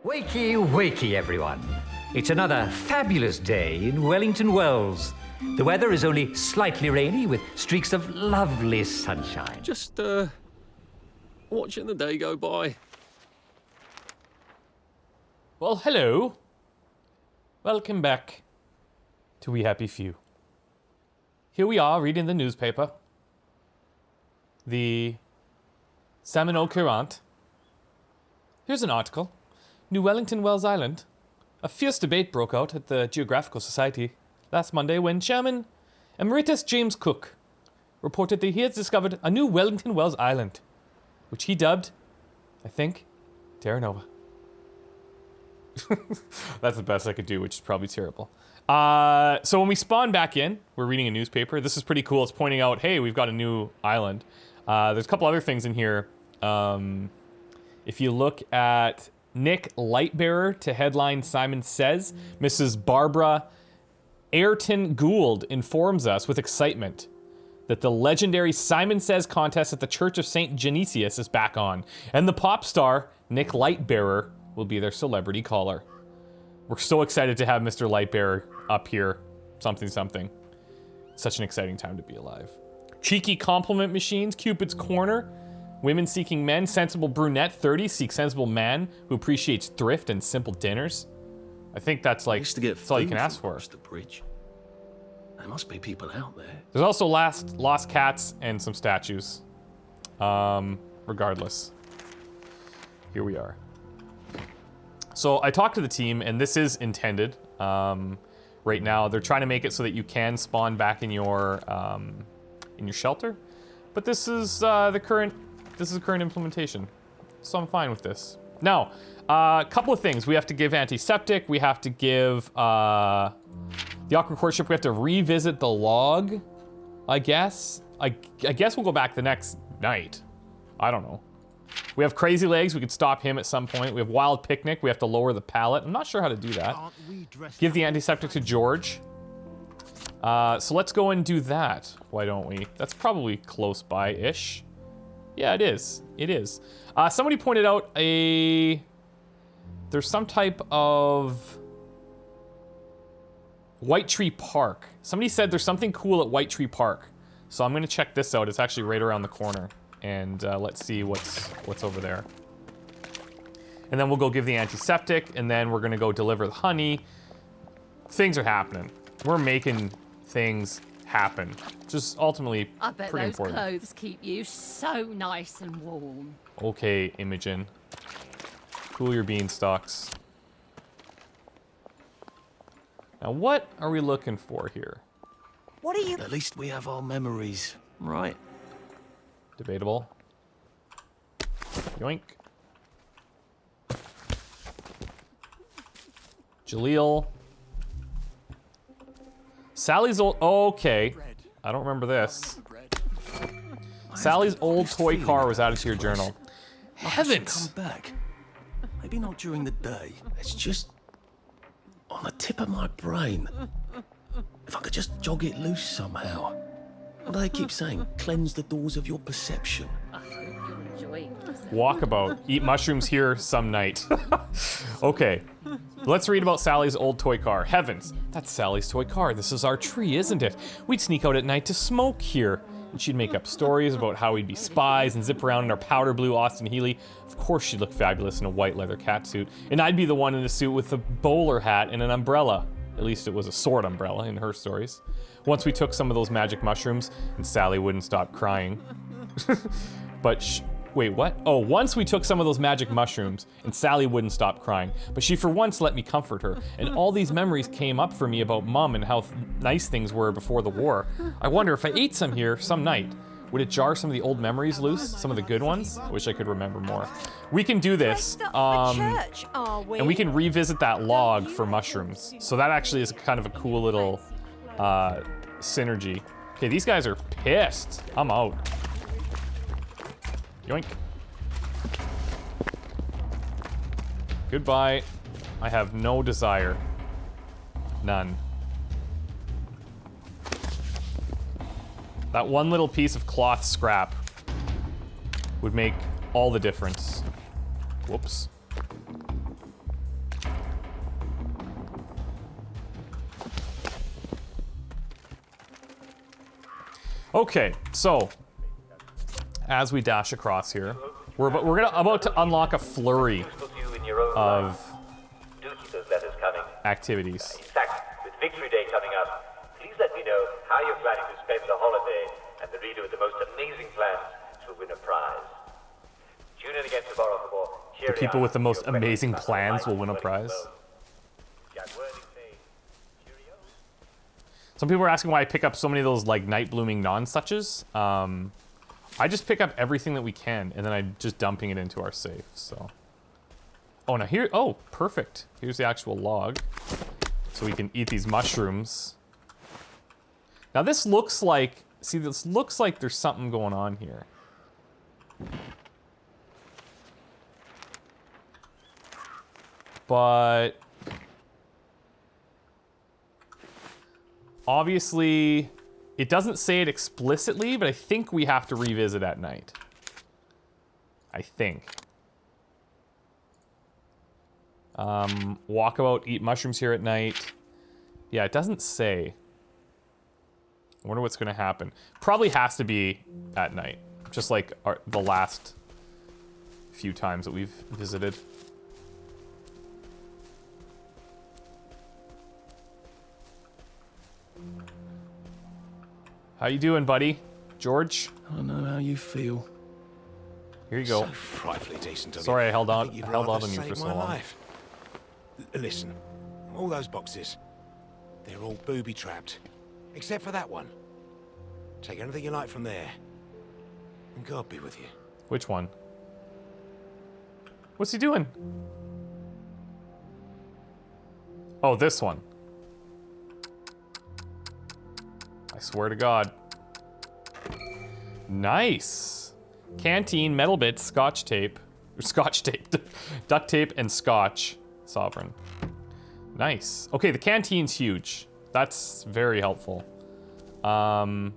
Wakey, wakey, everyone. It's another fabulous day in Wellington Wells. The weather is only slightly rainy with streaks of lovely sunshine. Just, watching the day go by. Well, hello. Welcome back to We Happy Few. Here we are reading the newspaper. The Seminole Courant. Here's an article. New Wellington Wells Island. A fierce debate broke out at the Geographical Society last Monday when Chairman Emeritus James Cook reported that he has discovered a new Wellington Wells Island, which he dubbed, I think, Terra Nova. That's the best I could do, which is probably terrible. So when we spawn back in, we're reading a newspaper. This is pretty cool. It's pointing out, hey, we've got a new island. There's a couple other things in here. If you look at Nick Lightbearer to headline Simon Says, Mrs. Barbara Ayrton Gould informs us with excitement that the legendary Simon Says contest at the Church of St. Genesius is back on, and the pop star Nick Lightbearer will be their celebrity caller. We're so excited to have Mr. Lightbearer up here. Something. Such an exciting time to be alive. Cheeky compliment machines, Cupid's Corner, women seeking men, sensible brunette 30 seeks sensible man who appreciates thrift and simple dinners. I think that's like, that's all you can ask for. The bridge. There must be people out there. There's also lost cats and some statues. Regardless, here we are. So I talked to the team, and this is intended. Right now, they're trying to make it so that you can spawn back in your shelter, but this is the current implementation, so I'm fine with this. Now, a couple of things. We have to give antiseptic. We have to give the awkward courtship. We have to revisit the log, I guess. I guess we'll go back the next night. I don't know. We have Crazy Legs. We could stop him at some point. We have Wild Picnic. We have to lower the pallet. I'm not sure how to do that. Give the antiseptic to George. So let's go and do that. Why don't we? That's probably close by-ish. Yeah, it is. It is. Somebody pointed out there's some type of White Tree Park. Somebody said there's something cool at White Tree Park. So I'm gonna check this out. It's actually right around the corner. And let's see what's over there. And then we'll go give the antiseptic, and then we're gonna go deliver the honey. Things are happening. We're making things happen. Just ultimately I bet pretty those important. clothes keep you so nice and warm. Okay, Imogen. Cool your beanstalks. Now what are we looking for here? What are you... At least we have our memories, right? Debatable. Yoink. Jaleel. Sally's old... Okay. I don't remember this. Sally's old toy car was added to your journal. Heavens! Come back. Maybe not during the day. It's just on the tip of my brain. If I could just jog it loose somehow. What do they keep saying? Cleanse the doors of your perception. I hope you're enjoying this. Walkabout. Eat mushrooms here some night. Okay. Let's read about Sally's old toy car. Heavens. That's Sally's toy car. This is our tree, isn't it? We'd sneak out at night to smoke here. And she'd make up stories about how we'd be spies and zip around in our powder blue Austin Healey. Of course she'd look fabulous in a white leather catsuit. And I'd be the one in a suit with a bowler hat and an umbrella. At least it was a sword umbrella in her stories. Once we took some of those magic mushrooms, and Sally wouldn't stop crying. But wait, what? Oh, once we took some of those magic mushrooms, and Sally wouldn't stop crying. But she for once let me comfort her, and all these memories came up for me about Mum and how nice things were before the war. I wonder if I ate some here some night, would it jar some of the old memories loose? Some of the good ones? I wish I could remember more. We can do this. Dressed up for church, are we? And we can revisit that log for mushrooms. So that actually is kind of a cool little synergy. Okay, these guys are pissed. I'm out. Yoink. Goodbye. I have no desire. None. That one little piece of cloth scrap would make all the difference. Whoops. Okay, so as we dash across here, we're about to unlock a flurry of activities. In fact, with Victory Day coming up, please let me know how you're planning to spend the holiday, and the reader with the most amazing plans will win a prize. Tune in again tomorrow for more. The people with the most amazing plans will win a prize. Some people are asking why I pick up so many of those like night blooming non-suches. I just pick up everything that we can, and then I'm just dumping it into our safe. So, oh, now here, oh, perfect. Here's the actual log, so we can eat these mushrooms. Now this looks like, see, this looks like there's something going on here. But obviously, it doesn't say it explicitly, but I think we have to revisit at night. I think. Walkabout, eat mushrooms here at night. Yeah, it doesn't say. I wonder what's going to happen. Probably has to be at night, just like the last few times that we've visited. How you doing, buddy? George? I don't know how you feel. Here you go. So frightfully decent of you. Sorry I held on think you'd on rather you save for so my long. life. Listen, all those boxes, they're all booby-trapped. Except for that one. Take anything you like from there. And God be with you. Which one? What's he doing? Oh, this one. I swear to God. Nice. Canteen, metal bits, scotch tape, duct tape, and scotch. Sovereign. Nice. Okay, the canteen's huge. That's very helpful. I don't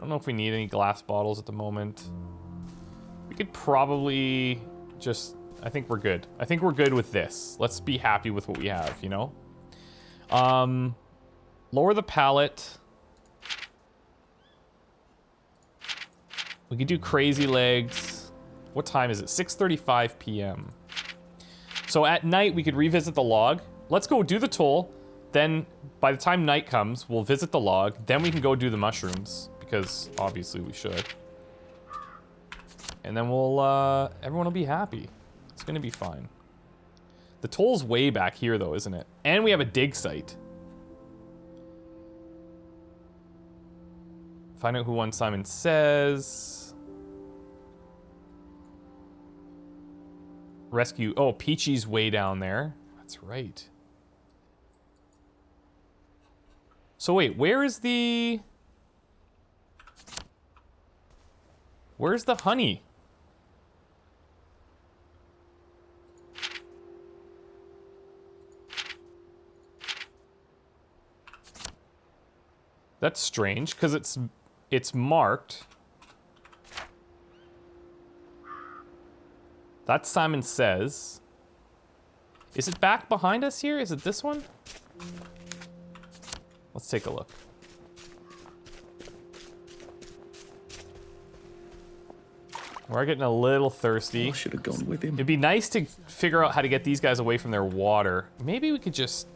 know if we need any glass bottles at the moment. We could probably just... I think we're good. I think we're good with this. Let's be happy with what we have, you know? Lower the pallet. We could do crazy legs. What time is it? 6:35 p.m. So at night, we could revisit the log. Let's go do the toll. Then by the time night comes, we'll visit the log. Then we can go do the mushrooms, because obviously we should. And then we'll, everyone will be happy. It's gonna be fine. The toll's way back here though, isn't it? And we have a dig site. Find out who won Simon Says. Rescue, oh, Peachy's way down there. That's right. So wait, where's the honey? That's strange, because it's marked. That's Simon Says. Is it back behind us here? Is it this one? Let's take a look. We're getting a little thirsty. I should have gone with him. It'd be nice to figure out how to get these guys away from their water. Maybe we could just...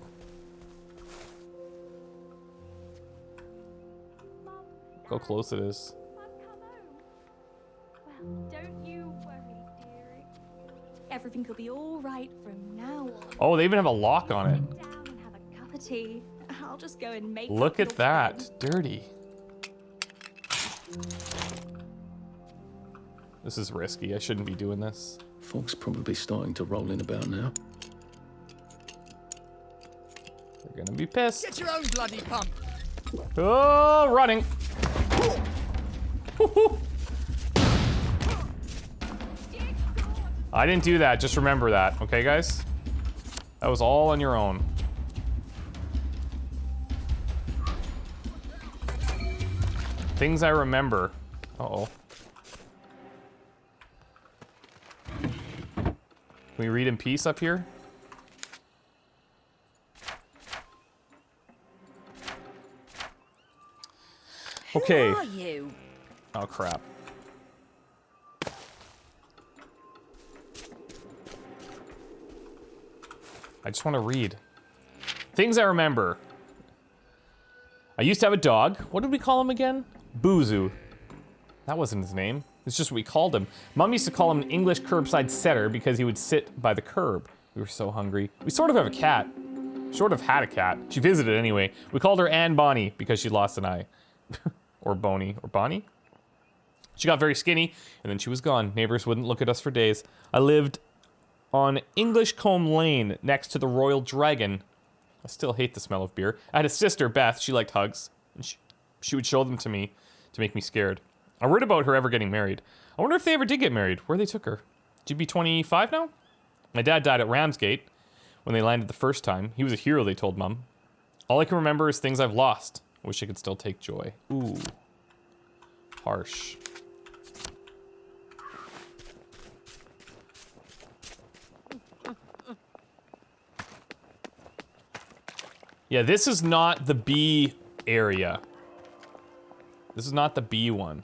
Look how close it is. Well, don't you worry, dearie. Everything will be all right from now on. Oh, they even have a lock on it. Sit down and have a cup of tea. I'll just go and make Look up at your that. bed. Dirty. This is risky. I shouldn't be doing this. Fog's probably starting to roll in about now. They're gonna be pissed. Get your own bloody pump. Oh, running. I didn't do that. Just remember that. Okay, guys? That was all on your own. Things I remember. Uh-oh. Can we read in peace up here? Okay. Who are you? Oh, crap. I just want to read. Things I remember. I used to have a dog. What did we call him again? Boozoo. That wasn't his name. It's just what we called him. Mom used to call him an English curbside setter because he would sit by the curb. We were so hungry. We sort of have a cat. Sort of had a cat. She visited anyway. We called her Ann Bonnie because she lost an eye. Or Boney. Or Bonnie? She got very skinny, and then she was gone. Neighbors wouldn't look at us for days. I lived on Englishcombe Lane, next to the Royal Dragon. I still hate the smell of beer. I had a sister, Beth. She liked hugs. And she would show them to me to make me scared. I read about her ever getting married. I wonder if they ever did get married. Where they took her. She'd be 25 now? My dad died at Ramsgate when they landed the first time. He was a hero, they told Mum. All I can remember is things I've lost. I wish I could still take joy. Ooh. Harsh. Yeah, this is not the B area. This is not the B one.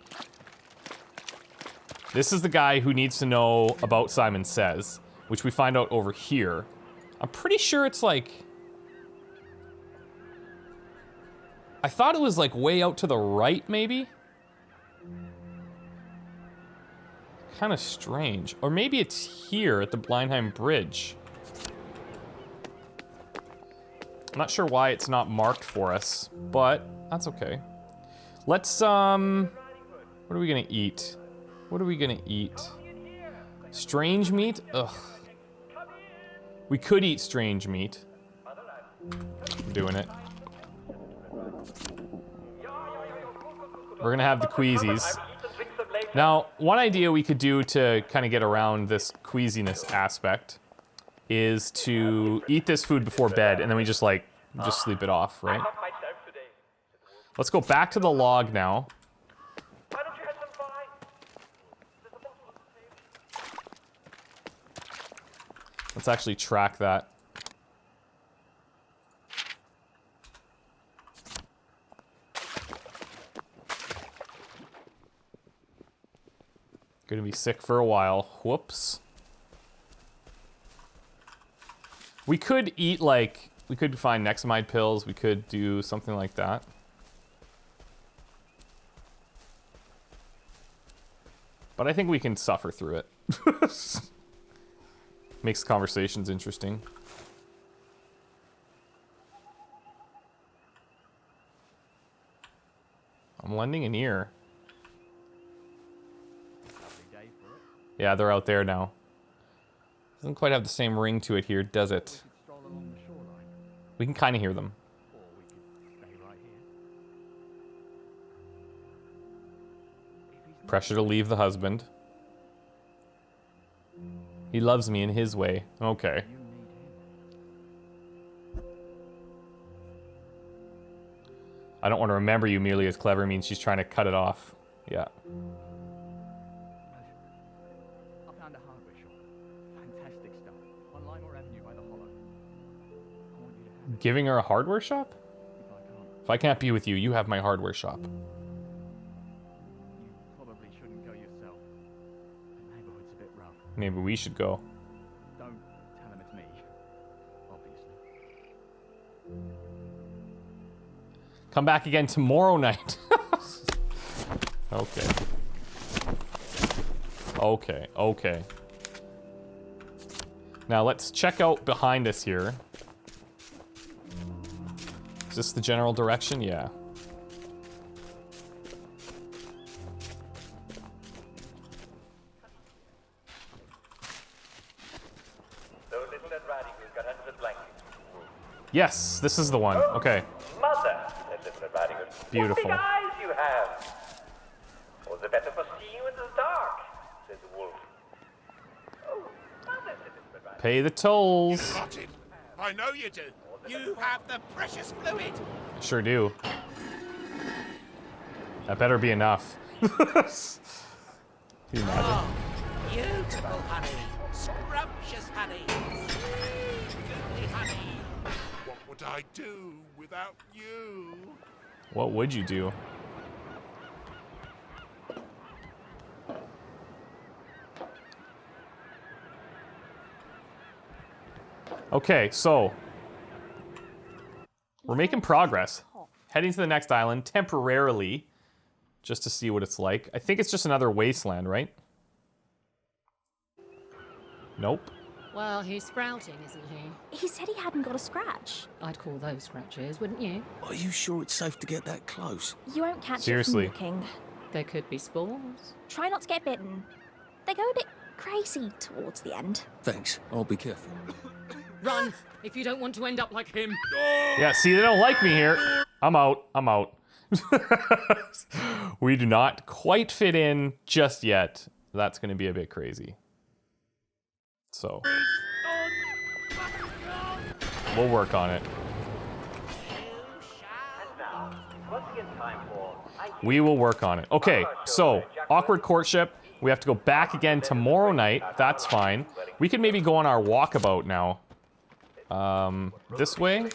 This is the guy who needs to know about Simon Says, which we find out over here. I'm pretty sure it's like... I thought it was like way out to the right, maybe? Kind of strange. Or maybe it's here at the Blindheim Bridge. I'm not sure why it's not marked for us, but that's okay. Let's, what are we gonna eat? What are we gonna eat? Strange meat? Ugh. We could eat strange meat. I'm doing it. We're gonna have the queasies. Now, one idea we could do to kind of get around this queasiness aspect is to eat this food before bed, and then we just like, just sleep it off, right? Let's go back to the log now. Let's actually track that. Gonna be sick for a while. Whoops. We could eat, like, we could find Nexamide pills. We could do something like that. But I think we can suffer through it. Makes conversations interesting. I'm lending an ear. Yeah, they're out there now. Doesn't quite have the same ring to it here, does it? We can kind of hear them. Pressure to leave the husband. He loves me in his way. Okay. I don't want to remember you merely as clever means she's trying to cut it off. Yeah. I found a hardware shop. Fantastic stuff. On Lymore Avenue by the Hollow. I want you to have it. Giving her a hardware shop? If I can't be with you, you have my hardware shop. You probably shouldn't go yourself. The neighborhood's a bit rough. Maybe we should go. Don't tell him it's me. Obviously. Come back again tomorrow night. Okay. Okay, okay. Now let's check out behind us here. Is this the general direction? Yeah. Yes, this is the one. Okay. Mother, said Little Riding Hood. Beautiful. What big eyes you have. Or the better for seeing you in the dark, said the wolf. Oh, mother, said Little Riding Hood. Pay the tolls. Rotted. I know you do. You have the precious fluid. Sure do. That better be enough. Can you imagine? Oh, beautiful honey. Scrumptious honey. Goodly honey. What would I do without you? What would you do? Okay, so we're making progress. Heading to the next island temporarily, just to see what it's like. I think it's just another wasteland, right? Nope. Well, he's sprouting, isn't he? He said he hadn't got a scratch. I'd call those scratches, wouldn't you? Are you sure it's safe to get that close? You won't catch Seriously. it from looking. There could be spores. Try not to get bitten. They go a bit crazy towards the end. Thanks. I'll be careful. Run, if you don't want to end up like him. Yeah, see, they don't like me here. I'm out. I'm out. We do not quite fit in just yet. That's going to be a bit crazy. So we'll work on it. We will work on it. Okay, so awkward courtship. We have to go back again tomorrow night. That's fine. We could maybe go on our walkabout now. This way.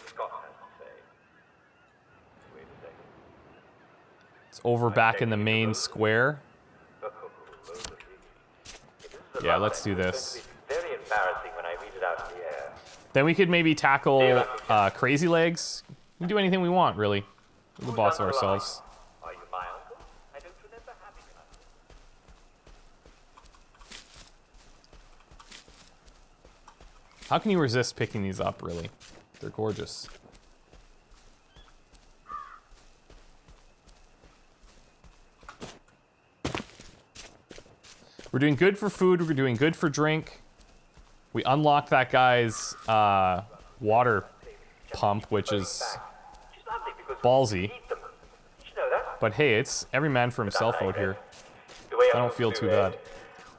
It's over back in the main square. Yeah, let's do this. Very embarrassing when I read it out in the air. Then we could maybe tackle Crazy Legs. We can do anything we want, really. We're the boss of ourselves. Are you my uncle? I don't remember having an uncle. How can you resist picking these up, really? They're gorgeous. We're doing good for food. We're doing good for drink. We unlocked that guy's water pump, which is ballsy. But hey, it's every man for himself out here. I don't feel too bad.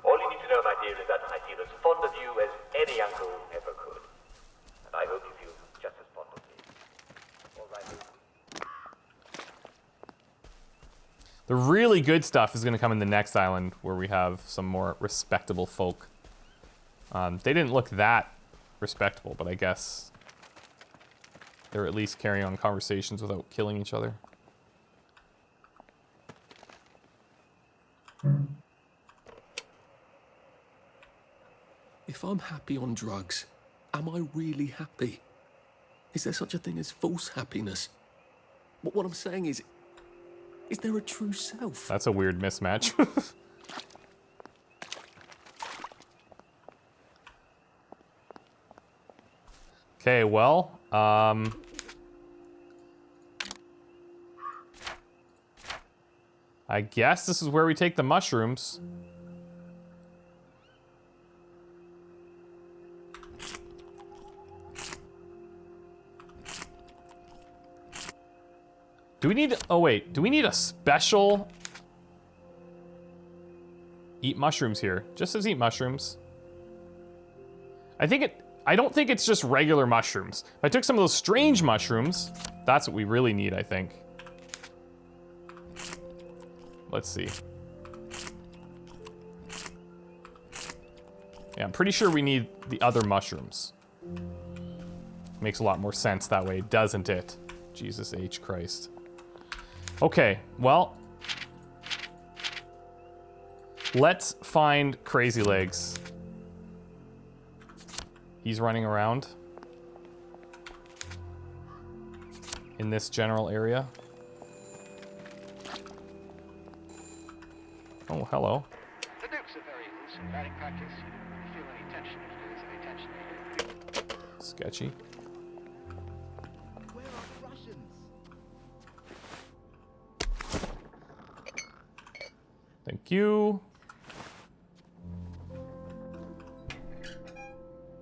All you need to know, my dear, is that I feel as fond of you as any uncle ever could. And I hope you feel just as fond of me. All right. The really good stuff is going to come in the next island, where we have some more respectable folk. They didn't look that respectable, but I guess they're at least carrying on conversations without killing each other. If I'm happy on drugs, am I really happy? Is there such a thing as false happiness? What I'm saying is there a true self? That's a weird mismatch. Okay, well, I guess this is where we take the mushrooms. Do we need, oh wait, do we need a special eat mushrooms here? Just says eat mushrooms. I don't think it's just regular mushrooms. If I took some of those strange mushrooms, that's what we really need, I think. Let's see. Yeah, I'm pretty sure we need the other mushrooms. Makes a lot more sense that way, doesn't it? Jesus H. Christ. Okay, well. Let's find Crazy Legs. He's running around in this general area. Oh, hello. The Dukes are very loose in batting practice. If you feel any tension, if there is any tension. Sketchy. Where are the Russians? Thank you.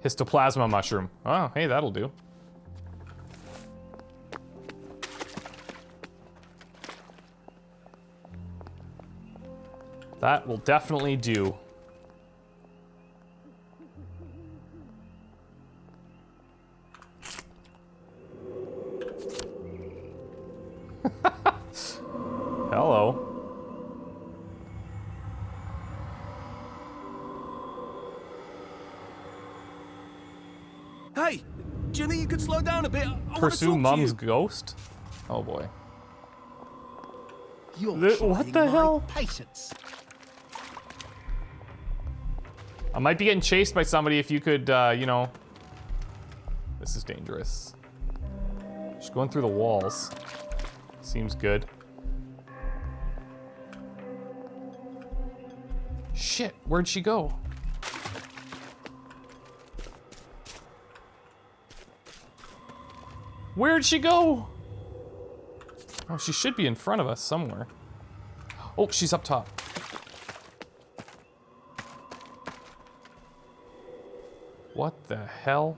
Histoplasma mushroom. Oh, hey, that'll do. That will definitely do. Hello. Hey, do you think you could slow down a bit? I wanna Pursue talk to Mum's you. ghost? Oh boy. You're What the hell? Patience. I might be getting chased by somebody if you could, you know, This is dangerous. Just going through the walls. Seems good. Shit, where'd she go? Where'd she go? Oh, she should be in front of us somewhere. Oh, she's up top. What the hell?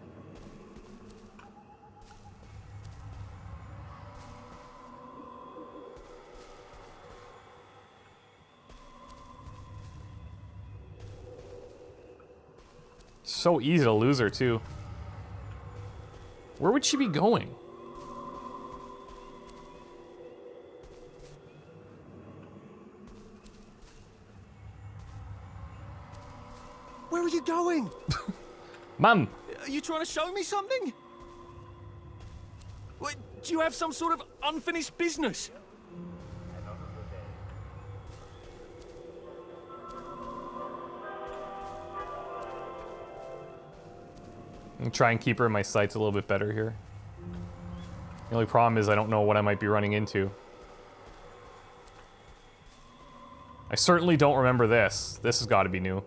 So easy to lose her, too. Where would she be going? Where are you going? Mum! Are you trying to show me something? What, do you have some sort of unfinished business? I'm trying to keep her in my sights a little bit better here. The only problem is I don't know what I might be running into. I certainly don't remember this. This has got to be new.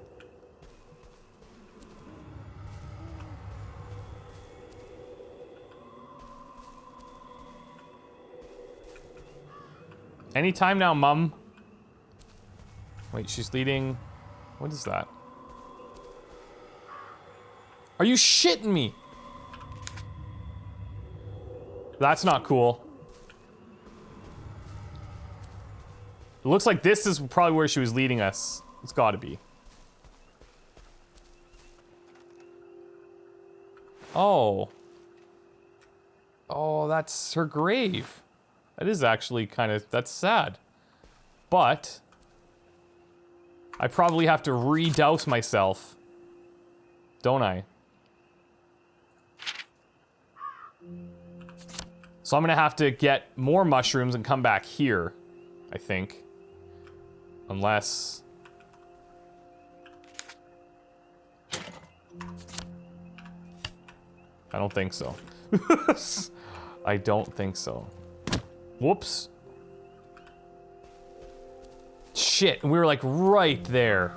Anytime now, Mum. Wait, she's leading... What is that? Are you shitting me? That's not cool. It looks like this is probably where she was leading us. It's gotta be. Oh. Oh, that's her grave. That is actually kind of... That's sad. But... I probably have to re-douse myself. Don't I? So I'm gonna have to get more mushrooms and come back here, I think. Unless... I don't think so. I don't think so. Whoops. Shit, we were like right there.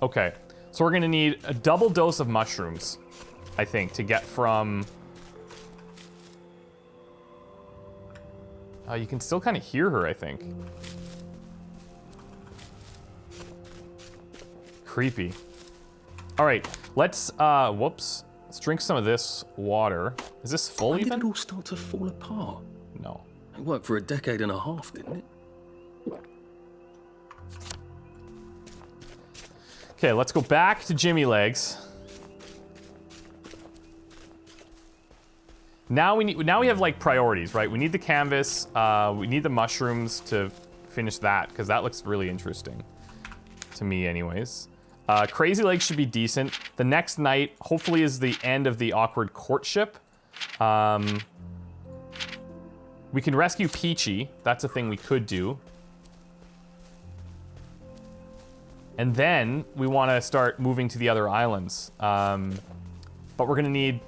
Okay, so we're gonna need a double dose of mushrooms, I think, to get from... you can still kind of hear her, I think. Creepy. All right, let's, whoops. Let's drink some of this water. Is this full When even? did it all start to fall apart? No. It worked for a decade and a half, didn't it? Okay, let's go back to Jimmy Legs. Now we have like priorities, right? We need the canvas, we need the mushrooms to finish that, because that looks really interesting. To me anyways. Crazy Legs should be decent. The next night, hopefully, is the end of the awkward courtship. We can rescue Peachy. That's a thing we could do. And then we want to start moving to the other islands. But we're going to need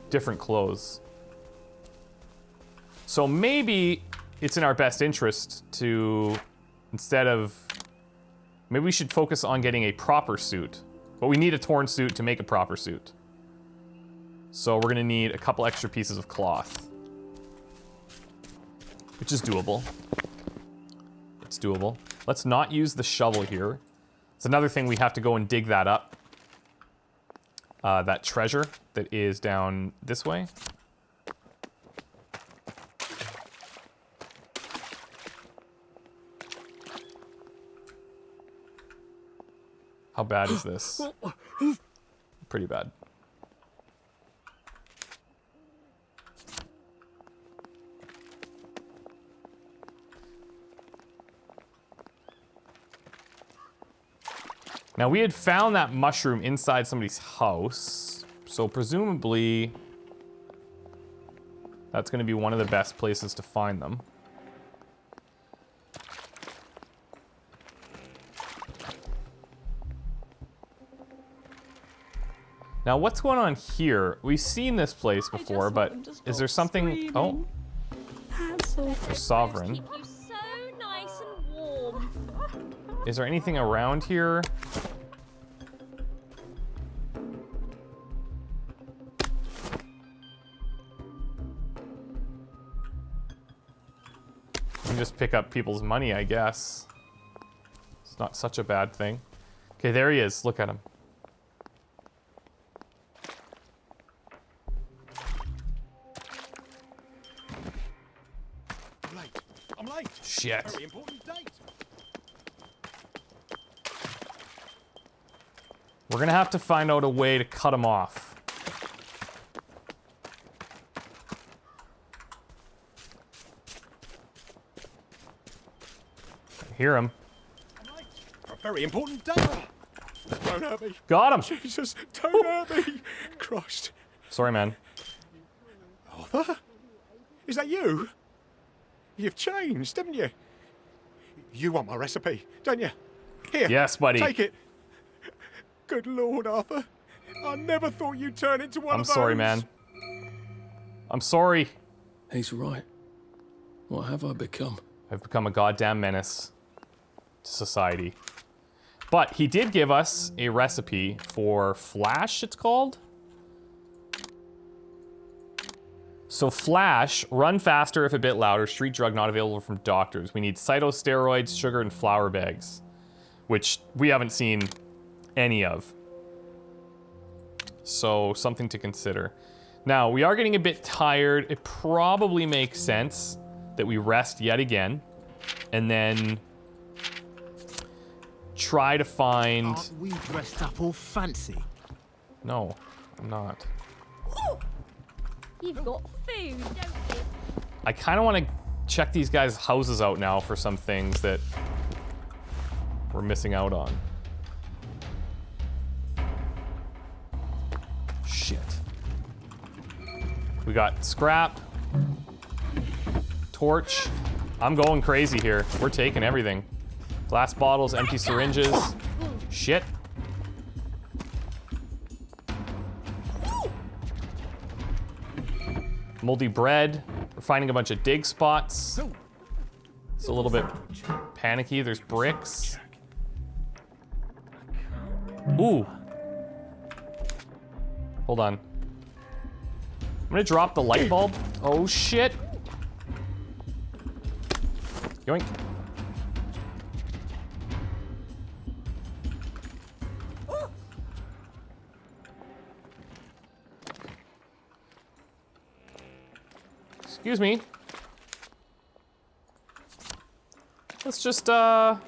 different clothes. So maybe it's in our best interest to, maybe we should focus on getting a proper suit. But we need a torn suit to make a proper suit. So we're gonna need a couple extra pieces of cloth. Which is doable. It's doable. Let's not use the shovel here. It's another thing, we have to go and dig that up. That treasure that is down this way. How bad is this? Pretty bad. Now, we had found that mushroom inside somebody's house, so presumably that's going to be one of the best places to find them. Now, what's going on here? We've seen this place before, but is there something... Oh. Sovereign. Keep you so nice and warm. Is there anything around here? You can just pick up people's money, I guess. It's not such a bad thing. Okay, there he is. Look at him. I'm late. Shit. Very important date. We're gonna have to find out a way to cut him off. I hear him. A very important date. Don't hurt me. Got him. Jesus, don't hurt me. Christ. Sorry, man. Arthur? Is that you? You've changed, haven't you? You want my recipe, don't you? Here. Yes, buddy. Take it. Good Lord, Arthur. I never thought you'd turn into one I'm of those. sorry, man. I'm sorry. He's right. What have I become? I've become a goddamn menace to society. But he did give us a recipe for Flash, it's called. So Flash, run faster if a bit louder, street drug not available from doctors. We need cytosteroids, sugar, and flour bags, which we haven't seen any of. So something to consider. Now, we are getting a bit tired. It probably makes sense that we rest yet again, and then try to find... Aren't we dressed up all fancy? No, I'm not. You've got food, don't you? I kind of want to check these guys' houses out now for some things that we're missing out on. Shit. We got scrap, torch. I'm going crazy here. We're taking everything. Glass bottles, empty syringes. Shit. Moldy bread. We're finding a bunch of dig spots. It's a little bit panicky. There's bricks. Ooh. Hold on. I'm gonna drop the light bulb. Oh shit. Yoink. Excuse me. Let's just, let's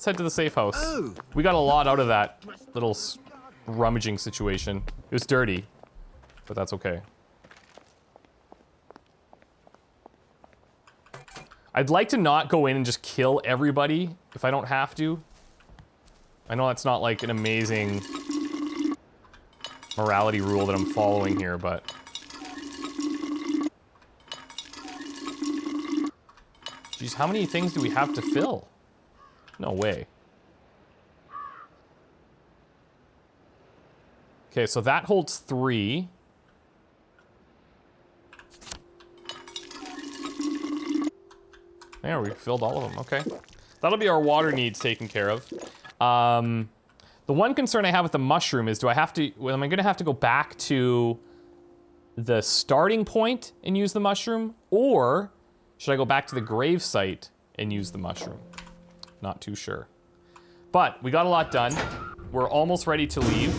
head to the safe house. Oh. We got a lot out of that little rummaging situation. It was dirty, but that's okay. I'd like to not go in and just kill everybody if I don't have to. I know that's not like an amazing morality rule that I'm following here, but... Jeez, how many things do we have to fill? No way. Okay, so that holds 3. There, we filled all of them. Okay. That'll be our water needs taken care of. The one concern I have with the mushroom is, do I have to... Well, am I going to have to go back to the starting point and use the mushroom? Or should I go back to the grave site and use the mushroom? Not too sure. But we got a lot done. We're almost ready to leave.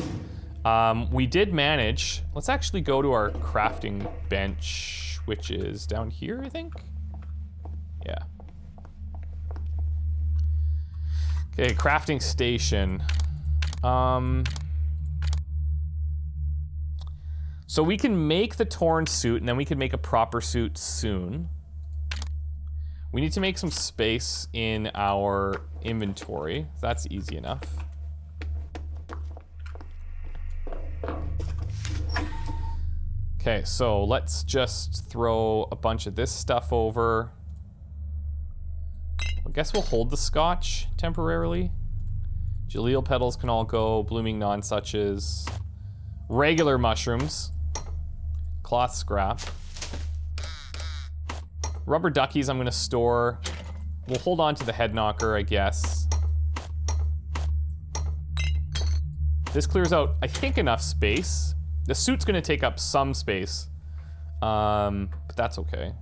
We did manage... Let's actually go to our crafting bench, which is down here, I think? Yeah. Okay, crafting station. So we can make the torn suit, and then we can make a proper suit soon. We need to make some space in our inventory. That's easy enough. Okay, so let's just throw a bunch of this stuff over. I guess we'll hold the scotch temporarily. Jaleel petals can all go. Blooming nonsuches. Regular mushrooms. Cloth scrap. Rubber duckies I'm gonna store. We'll hold on to the head knocker, I guess. This clears out, I think, enough space. The suit's gonna take up some space, but that's okay.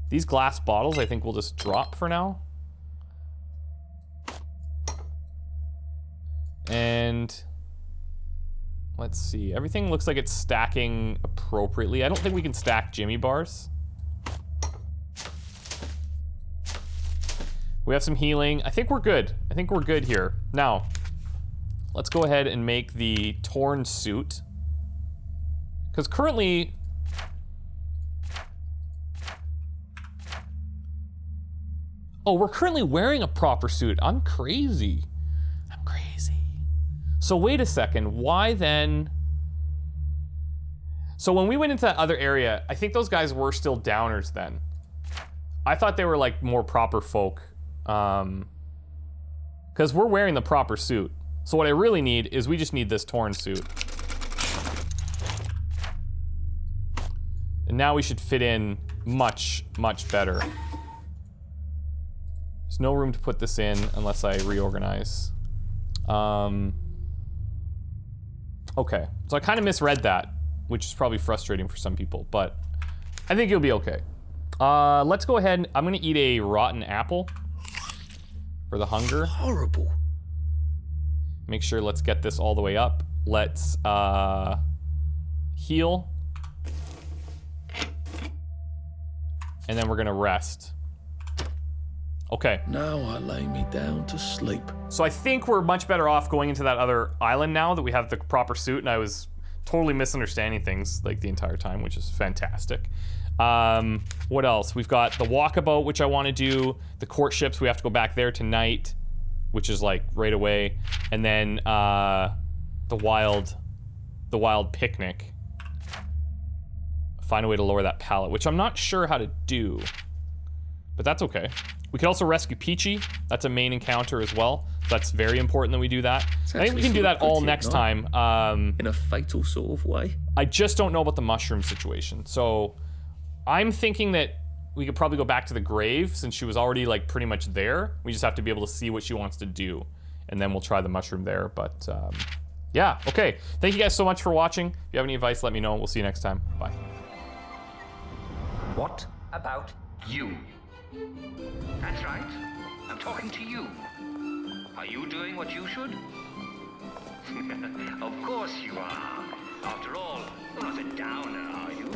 These glass bottles, I think we'll just drop for now. And let's see, everything looks like it's stacking appropriately. I don't think we can stack Jimmy bars. We have some healing. I think we're good. I think we're good here. Now, let's go ahead and make the torn suit. Because currently... Oh, we're currently wearing a proper suit. I'm crazy. I'm crazy. So wait a second. Why then... So when we went into that other area, I think those guys were still downers then. I thought they were like more proper folk. Because we're wearing the proper suit. So what I really need is we just need this torn suit. And now we should fit in much, much better. There's no room to put this in unless I reorganize. Okay, so I kind of misread that, which is probably frustrating for some people, but I think you'll be okay. Let's go ahead. I'm gonna eat a rotten apple for the hunger. Horrible. Make sure, let's get this all the way up. Let's heal. And then we're gonna rest. Okay. Now I lay me down to sleep. So I think we're much better off going into that other island now that we have the proper suit, and I was totally misunderstanding things like the entire time, which is fantastic. What else? We've got the walkabout, which I want to do. The courtships, we have to go back there tonight, which is like right away. And then the wild picnic. Find a way to lower that pallet, which I'm not sure how to do, but that's okay. We could also rescue Peachy. That's a main encounter as well. That's very important that we do that. I think we can do that all next time. In a fatal sort of way. I just don't know about the mushroom situation. So I'm thinking that we could probably go back to the grave since she was already like pretty much there. We just have to be able to see what she wants to do. And then we'll try the mushroom there. But yeah, okay. Thank you guys so much for watching. If you have any advice, let me know. We'll see you next time. Bye. What about you? That's right. I'm talking to you. Are you doing what you should? Of course you are. After all, you're not a downer, are you?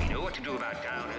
You know what to do about downers.